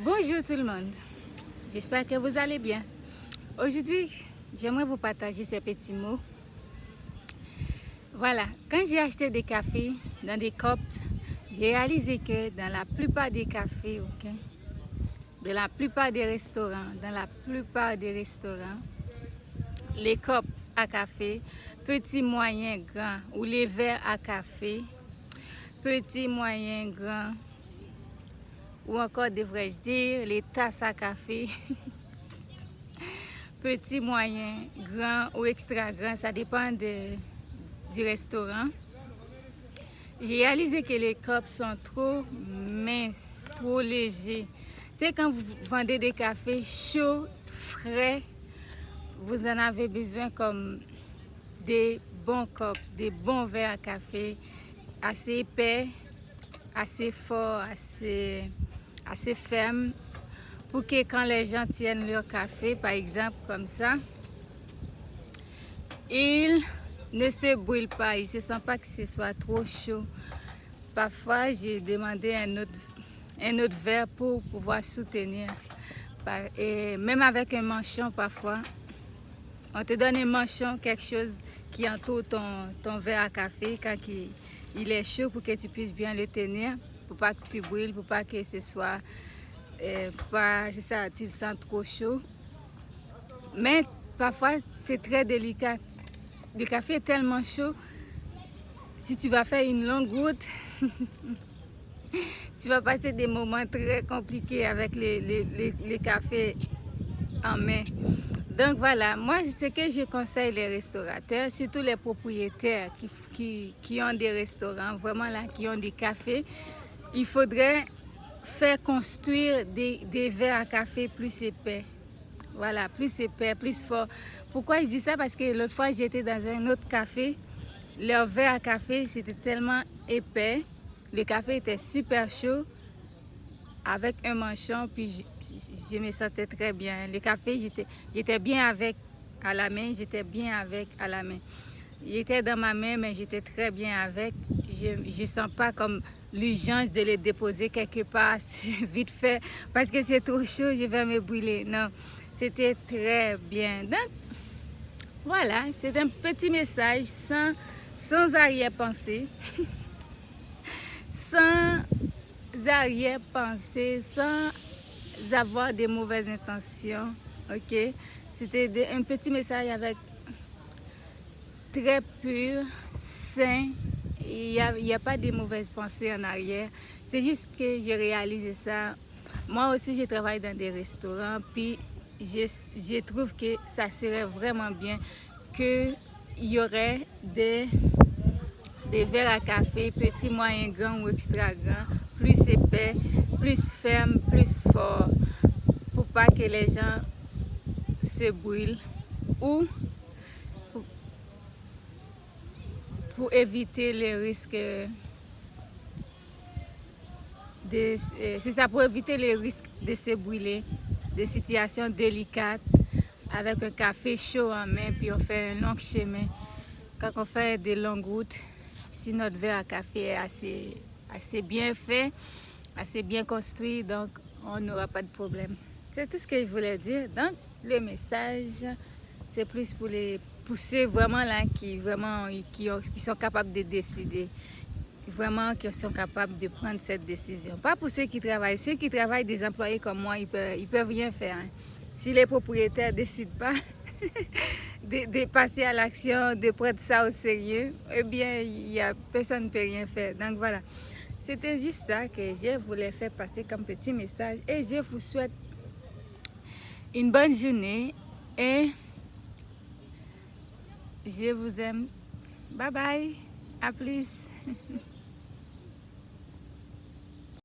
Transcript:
Bonjour tout le monde, j'espère que vous allez bien. Aujourd'hui, j'aimerais vous partager ces petits mots. Voilà, quand j'ai acheté des cafés dans des cups, j'ai réalisé que dans la plupart des cafés, dans la plupart des restaurants, les cups à café, petits, moyens, grands, ou les verres à café, petits, moyens, grands, ou encore devrais-je dire les tasses à café, petits, moyens, grands ou extra grands, ça dépend du restaurant. J'ai réalisé que les cups sont trop minces, trop légers. Tu sais, quand vous vendez des cafés chauds, frais, vous en avez besoin comme des bons cups, des bons verres à café, assez épais, assez forts, assez fermes, pour que quand les gens tiennent leur café, par exemple, comme ça, ils ne se brûlent pas, ils ne se sentent pas que ce soit trop chaud. Parfois, j'ai demandé un autre verre pour pouvoir soutenir. Et même avec un manchon, parfois, on te donne un manchon, quelque chose qui entoure ton verre à café quand il est chaud pour que tu puisses bien le tenir, pour pas que tu brûles, pour pas que ce soit, c'est ça, tu te sens trop chaud. Mais parfois, c'est très délicat. Le café est tellement chaud, si tu vas faire une longue route, tu vas passer des moments très compliqués avec les cafés en main. Donc voilà, moi ce que je conseille les restaurateurs, surtout les propriétaires qui ont des restaurants, vraiment là, qui ont des cafés, il faudrait faire construire des verres à café plus épais. Voilà, plus épais, plus fort. Pourquoi je dis ça? Parce que l'autre fois j'étais dans un autre café, leur verre à café c'était tellement épais, le café était super chaud, avec un manchon, puis je me sentais très bien. Le café, j'étais bien avec à la main, Il était dans ma main, mais j'étais très bien avec. Je ne sens pas comme l'urgence de le déposer quelque part vite fait, parce que c'est trop chaud, je vais me brûler. Non, c'était très bien. Donc, voilà, c'est un petit message sans arrière-pensée, sans arrière-pensée, sans avoir de mauvaises intentions, ok? C'était un petit message avec très pur, sain, il n'y a pas de mauvaises pensées en arrière. C'est juste que j'ai réalisé ça. Moi aussi, je travaille dans des restaurants, puis je trouve que ça serait vraiment bien qu'il y aurait des verres à café, petits, moyens, grands ou extra grands, plus épais, plus fermes, plus forts, pour pas que les gens se brûlent ou pour éviter les risques pour éviter les risques de se brûler, des situations délicates avec un café chaud en main, puis on fait un long chemin. Quand on fait des longues routes, si notre verre à café est assez bien fait, assez bien construit, donc on n'aura pas de problème. C'est tout ce que je voulais dire. Donc le message, c'est plus pour ceux vraiment là qui sont capables de décider, vraiment qui sont capables de prendre cette décision. Pas pour ceux qui travaillent. Ceux qui travaillent, des employés comme moi, ils peuvent rien faire. Hein. Si les propriétaires ne décident pas de passer à l'action, de prendre ça au sérieux, eh bien, personne ne peut rien faire. Donc voilà, c'était juste ça que je voulais faire passer comme petit message. Et je vous souhaite une bonne journée et je vous aime. Bye bye, à plus.